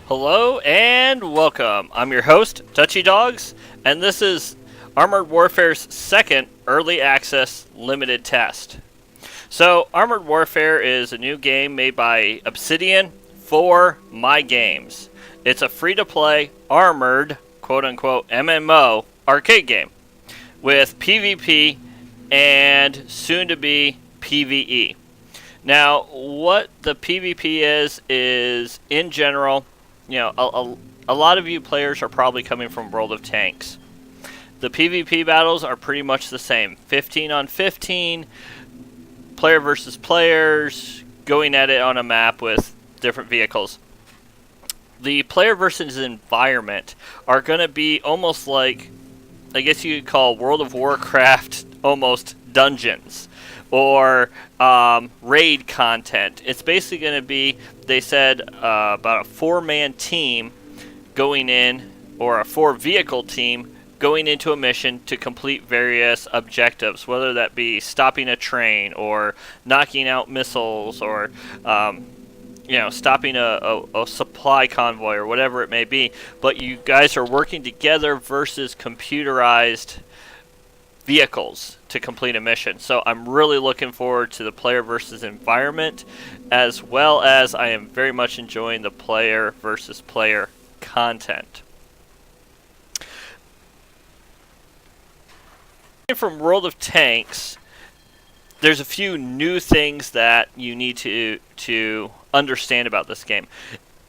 Hello and welcome. I'm your host, Touchy Dogs, and this is Armored Warfare's second early access limited test. So, Armored Warfare is a new game made by Obsidian for My Games. It's a free-to-play, armored, quote-unquote, MMO arcade game with PvP and soon-to-be PvE. Now, what the PvP is in general, a lot of you players are probably coming from World of Tanks. The PvP battles are pretty much the same. 15 on 15, player versus players, going at it on a map with different vehicles. The player versus environment are going to be almost like, I guess you could call World of Warcraft almost dungeons or raid content. It's basically going to be, they said, about a 4-man team going in, or a 4-vehicle team going into a mission to complete various objectives, whether that be stopping a train or knocking out missiles or stopping a supply convoy or whatever it may be. But you guys are working together versus computerized vehicles to complete a mission. So I'm really looking forward to the player versus environment, as well as I am very much enjoying the player versus player content. From World of Tanks, there's a few new things that you need to understand about this game.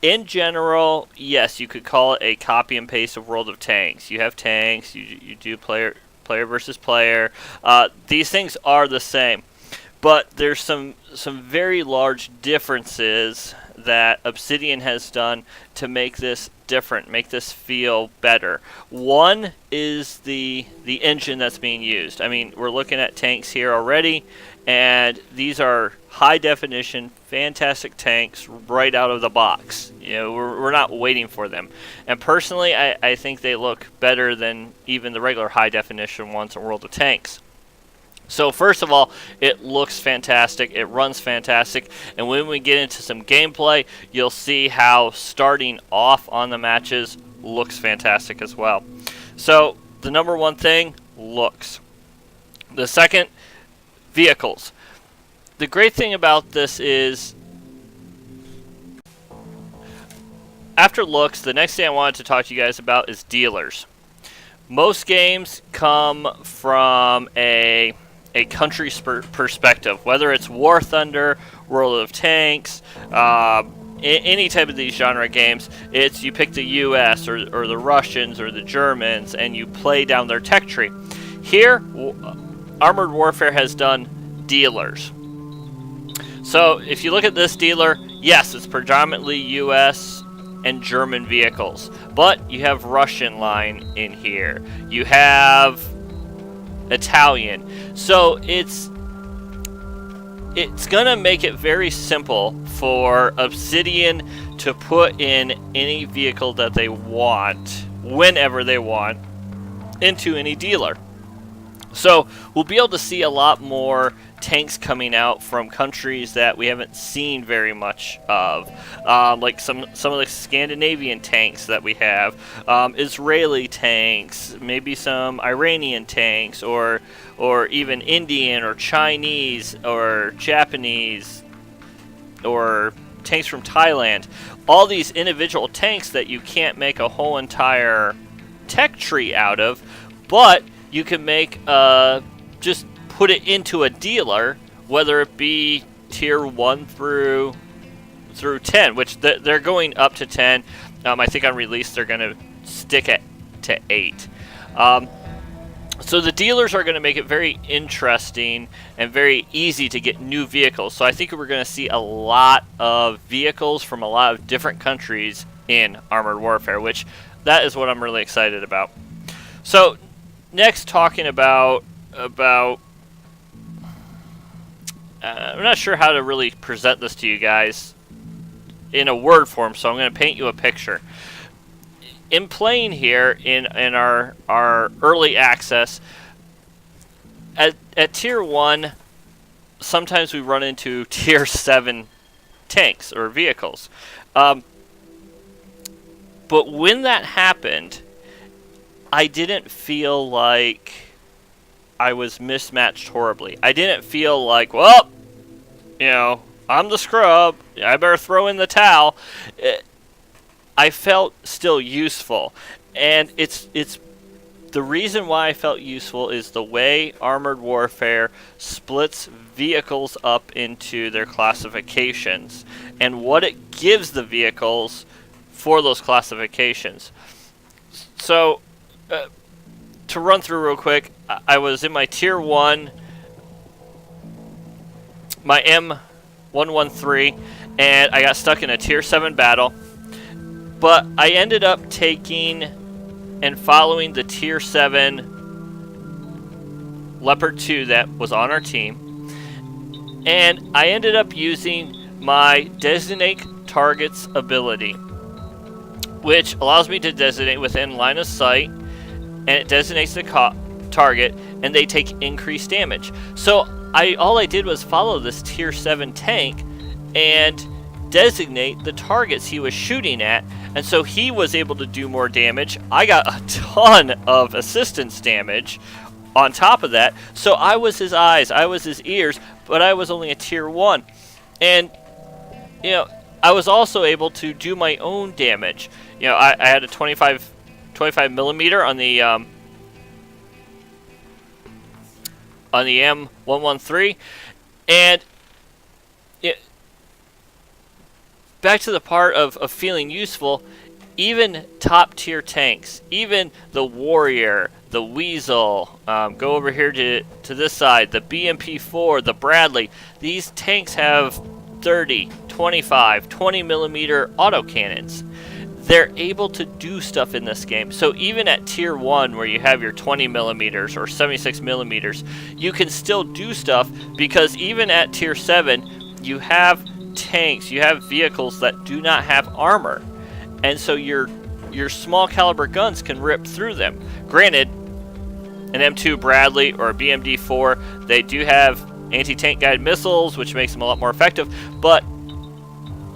In general, yes, you could call it a copy and paste of World of Tanks. You have tanks, you do player versus player. These things are the same, but there's some very large differences that Obsidian has done to make this different, make this feel better. One is the engine that's being used. I mean, we're looking at tanks here already, and these are high definition, fantastic tanks right out of the box. We're not waiting for them. And personally, I think they look better than even the regular high definition ones in World of Tanks. So first of all, it looks fantastic, it runs fantastic, and when we get into some gameplay, you'll see how starting off on the matches looks fantastic as well. So the number one thing, looks. The second, vehicles. The great thing about this is, after looks, the next thing I wanted to talk to you guys about is dealers. Most games come from a country's perspective, whether it's War Thunder, World of Tanks, any type of these genre games. It's you pick the US or the Russians or the Germans and you play down their tech tree. Here, Armored Warfare has done dealers. So if you look at this dealer, yes, it's predominantly US and German vehicles, but you have Russian line in here. You have Italian. So it's gonna make it very simple for Obsidian to put in any vehicle that they want, whenever they want, into any dealer. So we'll be able to see a lot more tanks coming out from countries that we haven't seen very much of, like some of the Scandinavian tanks that we have, Israeli tanks, maybe some Iranian tanks, or even Indian or Chinese or Japanese or tanks from Thailand. All these individual tanks that you can't make a whole entire tech tree out of, but you can make just put it into a dealer, whether it be tier 1 through 10, which they're going up to 10. I think on release they're going to stick it to 8. So the dealers are going to make it very interesting and very easy to get new vehicles. So I think we're going to see a lot of vehicles from a lot of different countries in Armored Warfare, which that is what I'm really excited about. So next, talking about I'm not sure how to really present this to you guys in a word form, so I'm going to paint you a picture. In playing here in our early access, at tier 1, sometimes we run into tier 7 tanks or vehicles. But when that happened, I didn't feel like I was mismatched horribly. I didn't feel like, well, I'm the scrub, I better throw in the towel. I felt still useful. And it's the reason why I felt useful is the way Armored Warfare splits vehicles up into their classifications and what it gives the vehicles for those classifications. So, to run through real quick, I was in my Tier 1, my M113, and I got stuck in a Tier 7 battle. But I ended up taking and following the Tier 7 Leopard 2 that was on our team. And I ended up using my Designate Targets ability, which allows me to designate within line of sight, and it designates the target, and they take increased damage. So all I did was follow this Tier 7 tank and designate the targets he was shooting at, and so he was able to do more damage. I got a ton of assistance damage on top of that, so I was his eyes, I was his ears, but I was only a Tier 1. And, I was also able to do my own damage. I had a 25 millimeter on the M113, and back to the part of feeling useful, even top tier tanks, even the Warrior, the Weasel, go over here to this side, the BMP-4, the Bradley, these tanks have 30, 25, 20 millimeter autocannons. They're able to do stuff in this game. So even at Tier 1, where you have your 20 millimeters or 76 millimeters, you can still do stuff, because even at Tier 7, you have tanks, you have vehicles that do not have armor, and so your small caliber guns can rip through them. Granted, an M2 Bradley or a BMD-4, they do have anti-tank guided missiles, which makes them a lot more effective, but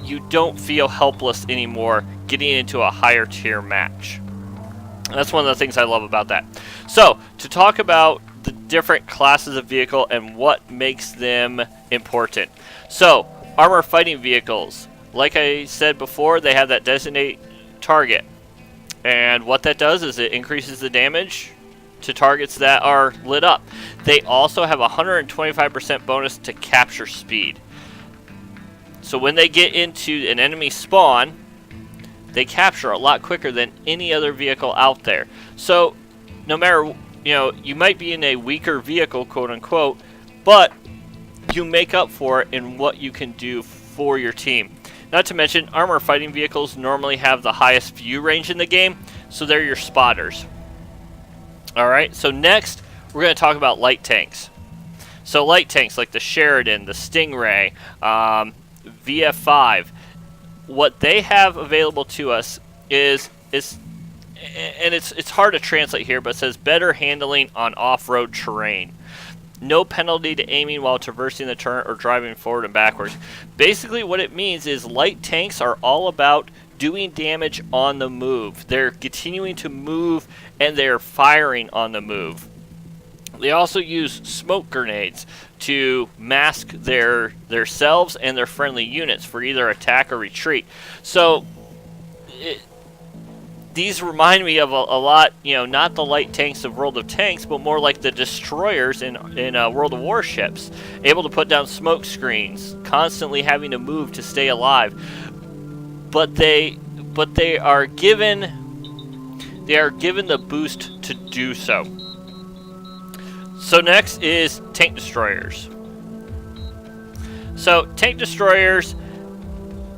you don't feel helpless anymore getting into a higher tier match. And that's one of the things I love about that. So, to talk about the different classes of vehicle and what makes them important. So, armor fighting vehicles, like I said before, they have that designate target, and what that does is it increases the damage to targets that are lit up. They also have a 125% bonus to capture speed. So when they get into an enemy spawn, they capture a lot quicker than any other vehicle out there. So no matter, you might be in a weaker vehicle, quote unquote, but you make up for it in what you can do for your team. Not to mention, armor fighting vehicles normally have the highest view range in the game, so they're your spotters. Alright, so next we're going to talk about light tanks. So light tanks like the Sheridan, the Stingray, VF5, what they have available to us is and it's hard to translate here, but it says better handling on off-road terrain. No penalty to aiming while traversing the turret or driving forward and backwards. Basically what it means is light tanks are all about doing damage on the move. They're continuing to move, and they're firing on the move. They also use smoke grenades to mask their selves and their friendly units for either attack or retreat. So these remind me of a lot, not the light tanks of World of Tanks, but more like the destroyers in World of Warships, able to put down smoke screens, constantly having to move to stay alive. But they are given the boost to do so. So next is tank destroyers. So tank destroyers,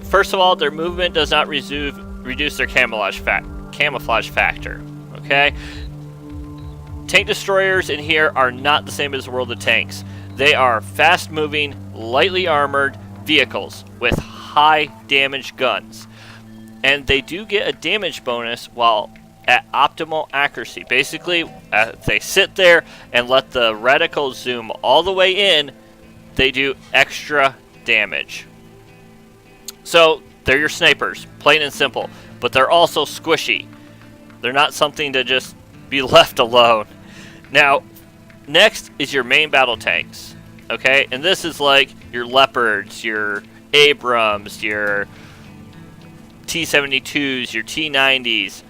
first of all, their movement does not reduce their camouflage factor. Okay, tank destroyers in here are not the same as World of Tanks. They are fast-moving, lightly armored vehicles with high damage guns, and they do get a damage bonus while at optimal accuracy. Basically, if they sit there and let the reticle zoom all the way in, they do extra damage. So they're your snipers, plain and simple. but they're also squishy. They're not something to just be left alone. Now, next is your main battle tanks. Okay, and this is like your Leopards, your Abrams, your T-72s, your T-90s.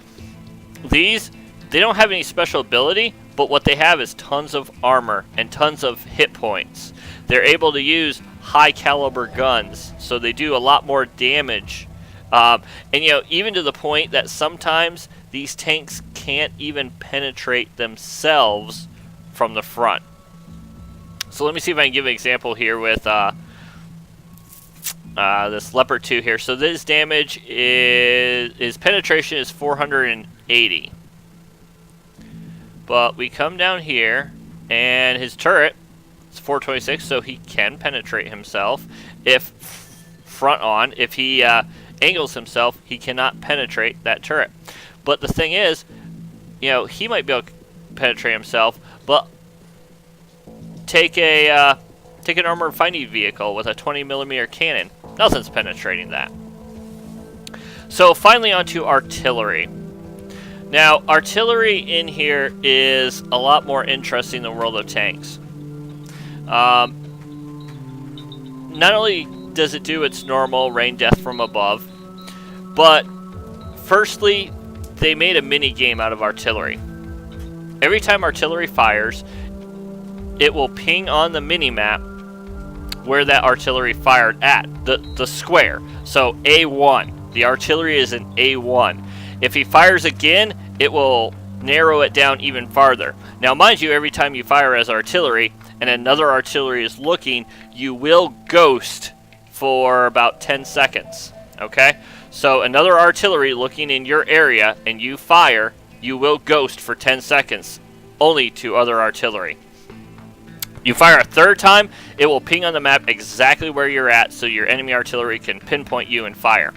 These, they don't have any special ability, but what they have is tons of armor and tons of hit points. They're able to use high caliber guns, so they do a lot more damage. And even to the point that sometimes these tanks can't even penetrate themselves from the front. So let me see if I can give an example here with this Leopard 2 here. So this damage his penetration is 480. But we come down here, and his turret is 426, so he can penetrate himself. If front on, if he angles himself, he cannot penetrate that turret. But the thing is, he might be able to penetrate himself, but take an armored fighting vehicle with a 20mm cannon. Nothing's penetrating that. So finally onto artillery. Now, artillery in here is a lot more interesting than World of Tanks. Not only does it do its normal rain death from above, but firstly, they made a mini game out of artillery. Every time artillery fires, it will ping on the mini-map where that artillery fired at, the square. So A1, the artillery is in A1. If he fires again, it will narrow it down even farther. Now, mind you, every time you fire as artillery and another artillery is looking, you will ghost for about 10 seconds. Okay? So another artillery looking in your area and you fire, you will ghost for 10 seconds, only to other artillery. You fire a third time, it will ping on the map exactly where you're at, so your enemy artillery can pinpoint you and fire.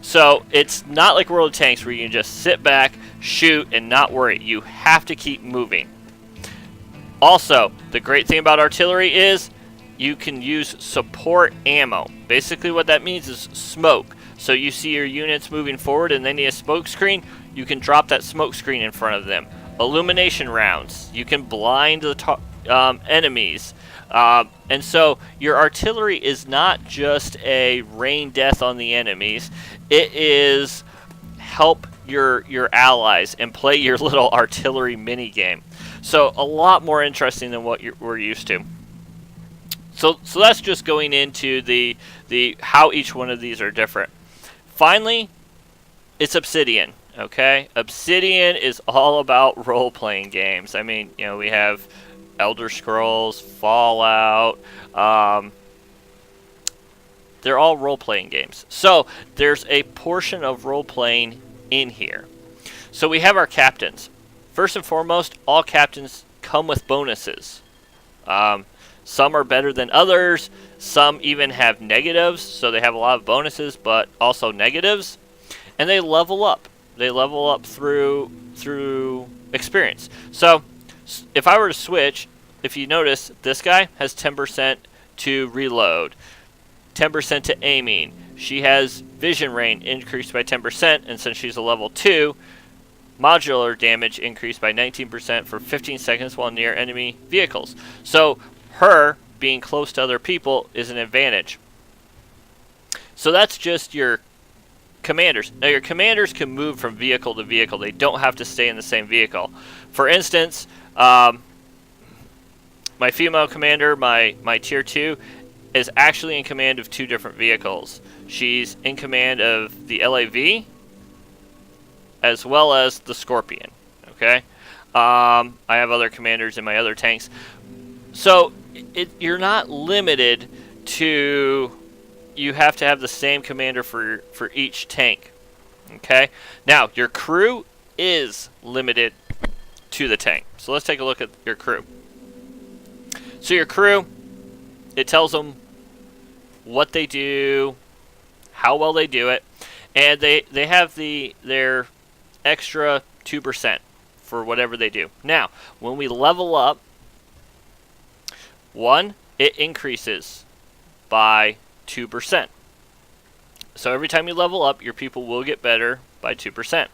So it's not like World of Tanks where you can just sit back, shoot, and not worry. You have to keep moving. Also, the great thing about artillery is you can use support ammo. Basically what that means is smoke. So you see your units moving forward and they need a smoke screen, you can drop that smoke screen in front of them. Illumination rounds. You can blind the enemies. And so your artillery is not just a rain death on the enemies. It is help your allies and play your little artillery mini game. So a lot more interesting than what we're used to. So that's just going into the how each one of these are different. Finally, it's Obsidian. Okay, Obsidian is all about role-playing games. I mean, we have Elder Scrolls, Fallout. They're all role-playing games. So there's a portion of role-playing in here. So we have our captains. First and foremost, all captains come with bonuses. Some are better than others. Some even have negatives, so they have a lot of bonuses, but also negatives. And they level up. They level up through experience. So if I were to switch, if you notice, this guy has 10% to reload, 10% to aiming. She has vision range increased by 10%, and since she's a level 2, modular damage increased by 19% for 15 seconds while near enemy vehicles. So her being close to other people is an advantage. So that's just your commanders. Now your commanders can move from vehicle to vehicle. They don't have to stay in the same vehicle. For instance, my female commander, my tier 2, is actually in command of 2 different vehicles. She's in command of the LAV as well as the Scorpion. Okay, I have other commanders in my other tanks. So you're not limited to, you have to have the same commander for each tank. Okay, now your crew is limited to the tank. So let's take a look at your crew. So your crew, it tells them what they do, how well they do it, and they have their extra 2% for whatever they do. Now, when we level up, it increases by 2%. So every time you level up, your people will get better by 2%.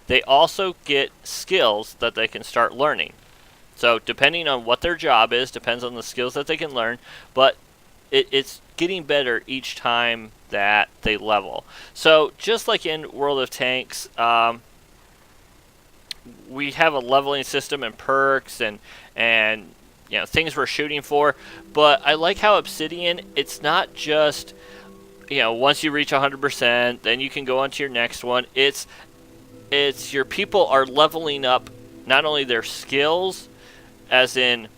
They also get skills that they can start learning. So depending on what their job is, depends on the skills that they can learn, but it's getting better each time that they level. So just like in World of Tanks, we have a leveling system and perks and you know, things we're shooting for, but I like how Obsidian, it's not just, you know, once you reach 100%, then you can go on to your next one. It's your people are leveling up not only their skills, as in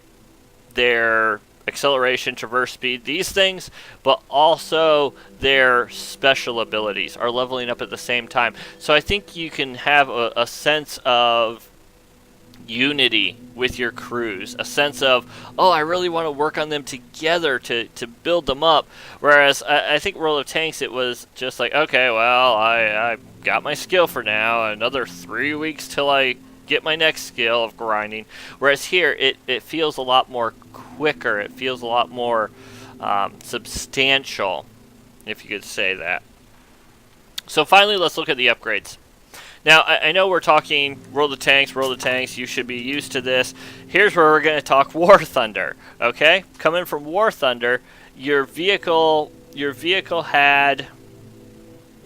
their acceleration, traverse speed, these things, but also their special abilities are leveling up at the same time. So I think you can have a sense of unity with your crews, a sense of, oh, I really want to work on them together to build them up. Whereas I think World of Tanks, it was just like, okay, well, I got my skill for now, another 3 weeks till I get my next skill of grinding. Whereas here, it feels a lot more quicker, it feels a lot more substantial, if you could say that. So finally, let's look at the upgrades. Now, I know we're talking World of Tanks, you should be used to this. Here's where we're going to talk War Thunder, okay? Coming from War Thunder, your vehicle had,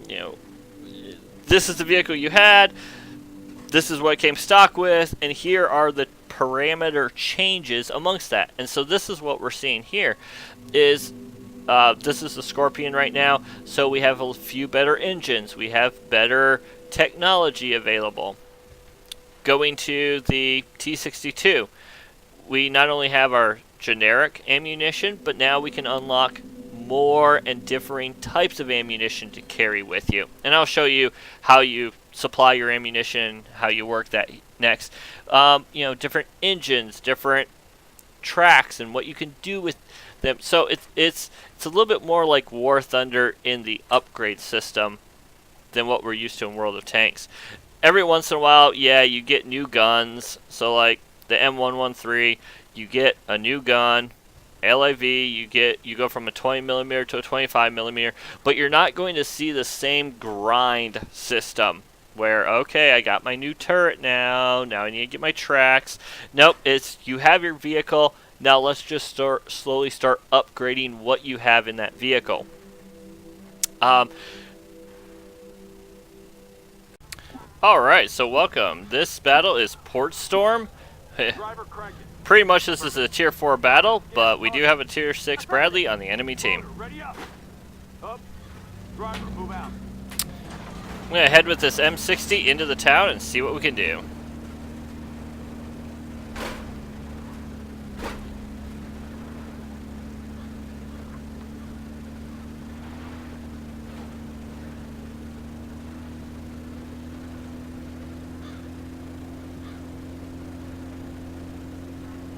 you know, this is the vehicle you had, this is what it came stock with, and here are the parameter changes amongst that. And so this is what we're seeing here, is this is the Scorpion right now, so we have a few better engines, we have better technology available. Going to the T62, we not only have our generic ammunition, but now we can unlock more and differing types of ammunition to carry with you. And I'll show you how you supply your ammunition, how you work that next. You know, different engines, different tracks, and what you can do with them. So it's a little bit more like War Thunder in the upgrade system than what we're used to in World of Tanks. Every once in a while, yeah, you get new guns. So like the M113, you get a new gun. LAV, you go from a 20mm to a 25mm, but you're not going to see the same grind system where, okay, I got my new turret now I need to get my tracks. Nope, it's you have your vehicle, now let's just slowly start upgrading what you have in that vehicle. Alright, so welcome. This battle is Port Storm. Pretty much this is a Tier 4 battle, but we do have a Tier 6 Bradley on the enemy team. I'm going to head with this M60 into the town and see what we can do.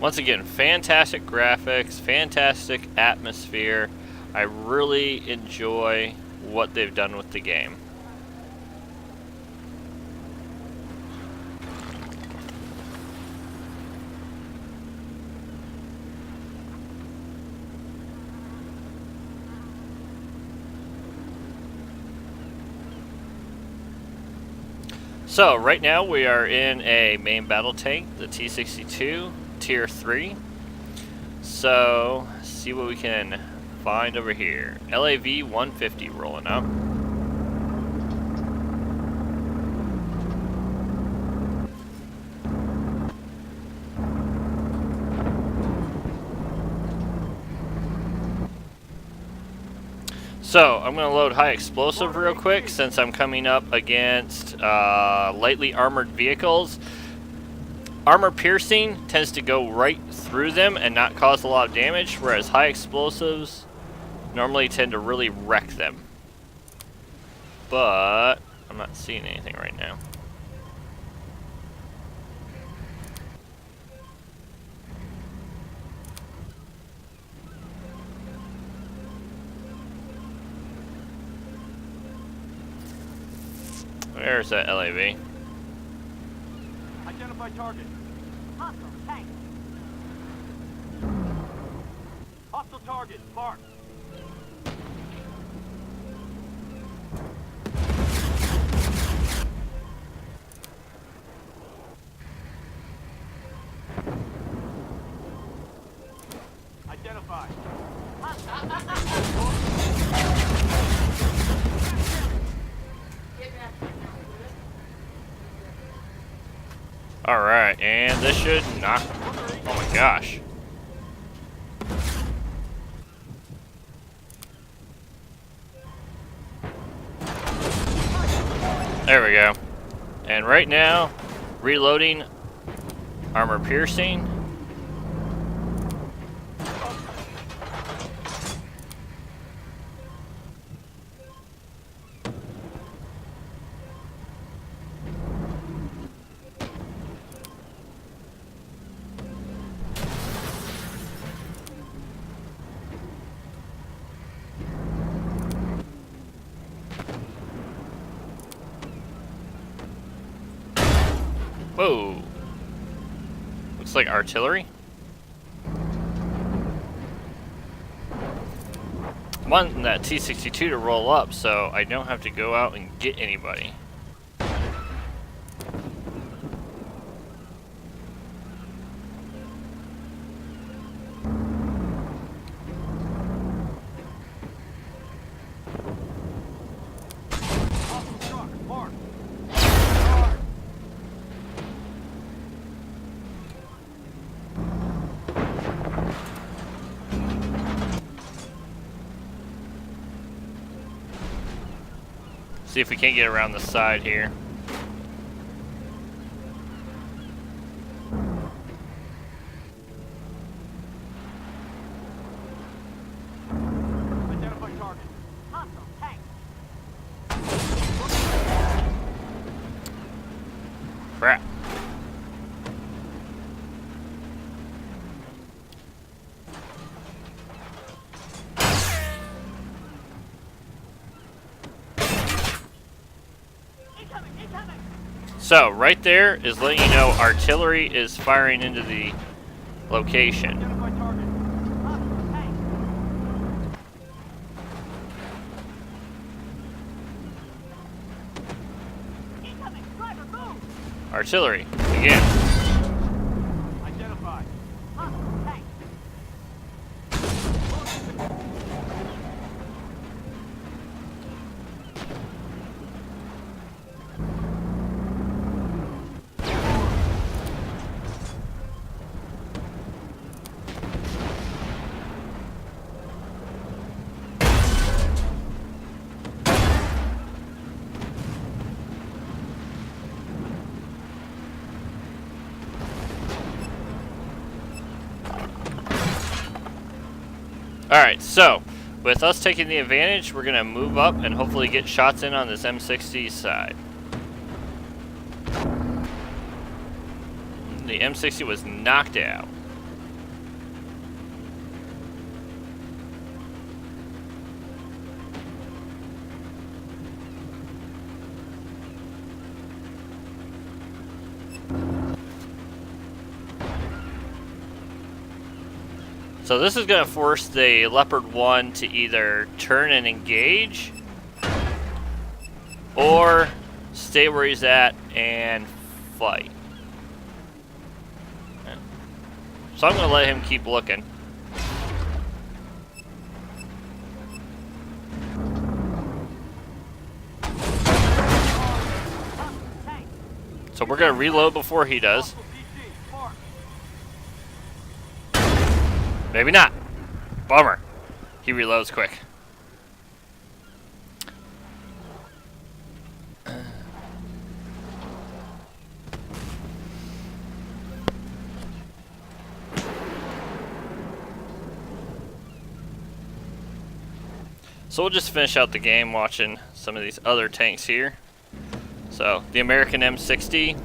Once again, fantastic graphics, fantastic atmosphere. I really enjoy what they've done with the game. So, right now we are in a main battle tank, the T62. Tier 3. So, see what we can find over here. LAV 150 rolling up. So, I'm going to load high explosive real quick since I'm coming up against lightly armored vehicles. Armor piercing tends to go right through them and not cause a lot of damage, whereas high explosives normally tend to really wreck them. But I'm not seeing anything right now. Where's that LAV? Identify target. Hostile tank. Hostile target marked. Alright, and this should not... Oh my gosh. There we go. And right now, reloading armor piercing. Whoa. Looks like artillery. I want that T-62 to roll up so I don't have to go out and get anybody. See if we can't get around the side here. Identify target. Hostile tank. Crap. So, right there is letting you know artillery is firing into the location. Identify target. Hostile tank. Incoming. Driver, move. Artillery, again. Identify. Hostile tank. Alright, so, with us taking the advantage, we're going to move up and hopefully get shots in on this M60 side. The M60 was knocked out. So this is going to force the Leopard 1 to either turn and engage or stay where he's at and fight. So I'm going to let him keep looking. So we're going to reload before he does. Hostile PC. Mark. Maybe not. Bummer. He reloads quick. So we'll just finish out the game watching some of these other tanks here. So the American M60,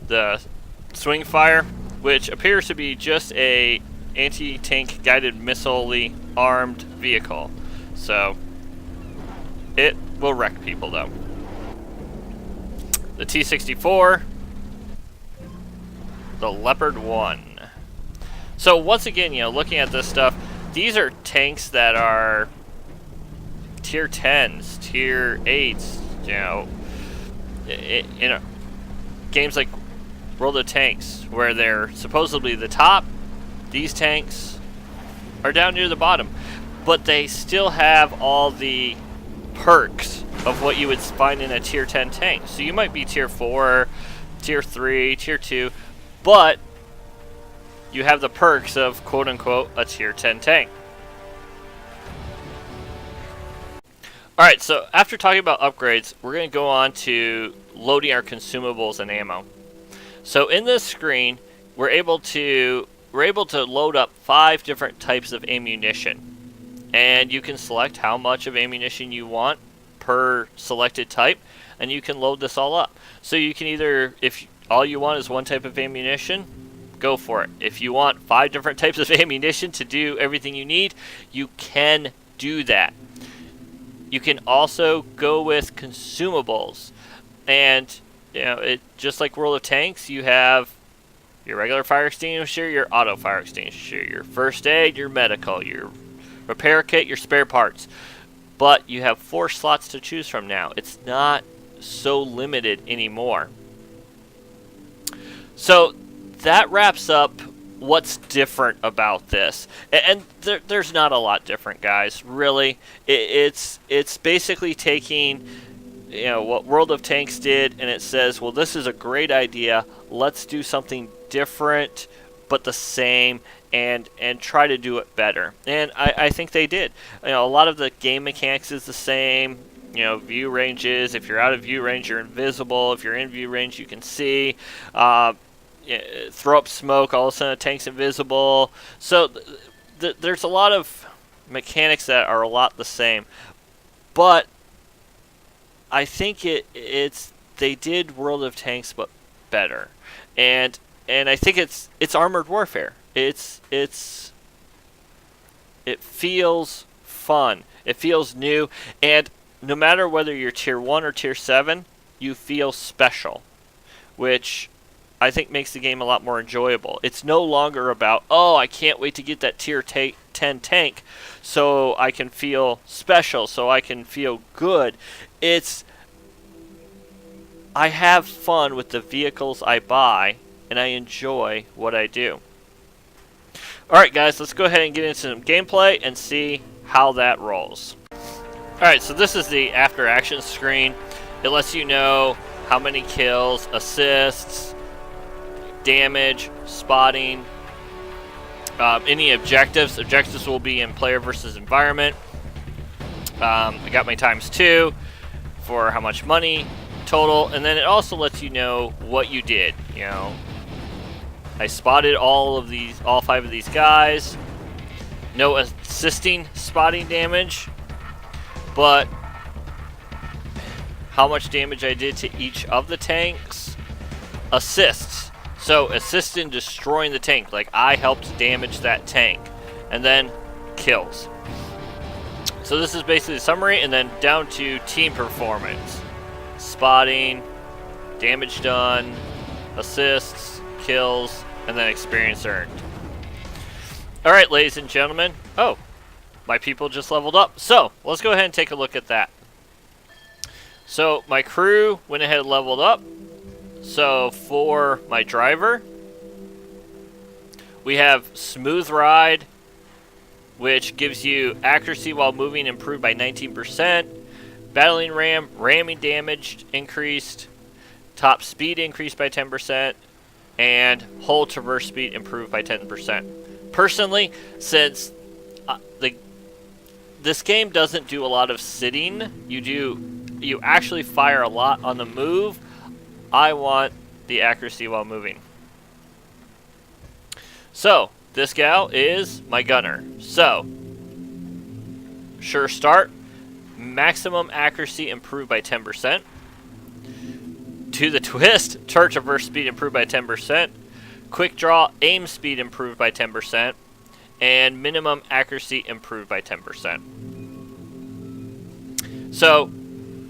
the Swing Fire, which appears to be just a anti-tank guided missile-ly armed vehicle. So it will wreck people though. The T-64, the Leopard 1. So once again, you know, looking at this stuff, these are tanks that are tier 10s, tier 8s, you know, in games like World of Tanks, where they're supposedly the top. These tanks are down near the bottom, but they still have all the perks of what you would find in a tier 10 tank. So you might be tier 4, tier 3, tier 2, but you have the perks of quote-unquote a tier 10 tank. Alright, so after talking about upgrades, we're going to go on to loading our consumables and ammo. So in this screen, we're able to load up 5 different types of ammunition. And you can select how much of ammunition you want per selected type, and you can load this all up. So you can either, if all you want is one type of ammunition, go for it. If you want 5 different types of ammunition to do everything you need, you can do that. You can also go with consumables, and you know, it just like World of Tanks, you have your regular fire extinguisher, your auto fire extinguisher, your first aid, your medical, your repair kit, your spare parts. But you have 4 slots to choose from now. It's not so limited anymore. So that wraps up what's different about this. And there's not a lot different, guys. Really, it's basically taking, you know, what World of Tanks did, and it says, well, this is a great idea. Let's do something different, but the same, and try to do it better. And I think they did. You know, a lot of the game mechanics is the same. You know, view ranges. If you're out of view range, you're invisible. If you're in view range, you can see. Throw up smoke, all of a sudden the tank's invisible. So there's a lot of mechanics that are a lot the same, but I think they did World of Tanks but better, and I think it's Armored Warfare. It feels fun. It feels new, and no matter whether you're tier 1 or tier 7, you feel special, which I think makes the game a lot more enjoyable. It's no longer about, oh, I can't wait to get that tier 10 tank so I can feel special, so I can feel good. It's, I have fun with the vehicles I buy, and I enjoy what I do. Alright guys, let's go ahead and get into some gameplay and see how that rolls. Alright, so this is the after action screen. It lets you know how many kills, assists, damage, spotting, any objectives. Objectives will be in player versus environment. I got my ×2 for how much money total, and then it also lets you know what you did. You know, I spotted all 5 of these guys. No assisting spotting damage, but how much damage I did to each of the tanks. Assists. So, assist in destroying the tank, like I helped damage that tank. And then, kills. So this is basically the summary, and then down to team performance. Spotting, damage done, assists, kills, and then experience earned. Alright, ladies and gentlemen. Oh, my people just leveled up. So, let's go ahead and take a look at that. So, my crew went ahead and leveled up. So for my driver, we have Smooth Ride, which gives you accuracy while moving improved by 19%, battling ram, ramming damage increased, top speed increased by 10%, and whole traverse speed improved by 10%. Personally, since this game doesn't do a lot of sitting, you actually fire a lot on the move. I want the accuracy while moving. So, this gal is my gunner. So, sure start. Maximum accuracy improved by 10%. To the twist, turret traverse speed improved by 10%. Quick draw aim speed improved by 10%. And minimum accuracy improved by 10%. So,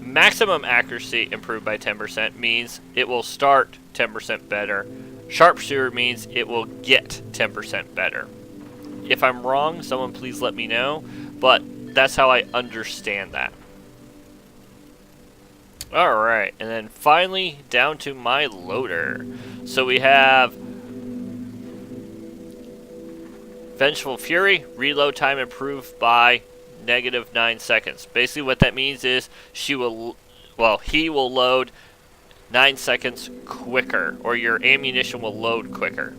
maximum accuracy improved by 10% means it will start 10% better. Sharpshooter means it will get 10% better. If I'm wrong, someone please let me know, but that's how I understand that. Alright, and then finally down to my loader. So we have Vengeful Fury, reload time improved by -9 seconds. Basically what that means is he will load 9 seconds quicker, or your ammunition will load quicker.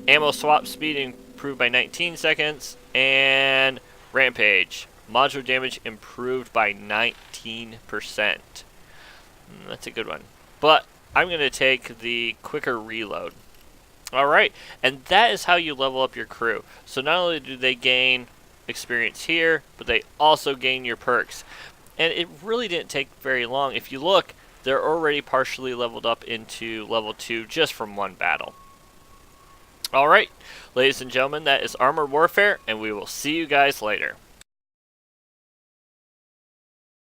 Ammo swap speed improved by 19 seconds, and Rampage, module damage improved by 19%. That's a good one. But I'm going to take the quicker reload. Alright, and that is how you level up your crew. So not only do they gain experience here, but they also gain your perks. And it really didn't take very long. If you look, they're already partially leveled up into level 2 just from one battle. Alright, ladies and gentlemen, that is Armored Warfare, and we will see you guys later.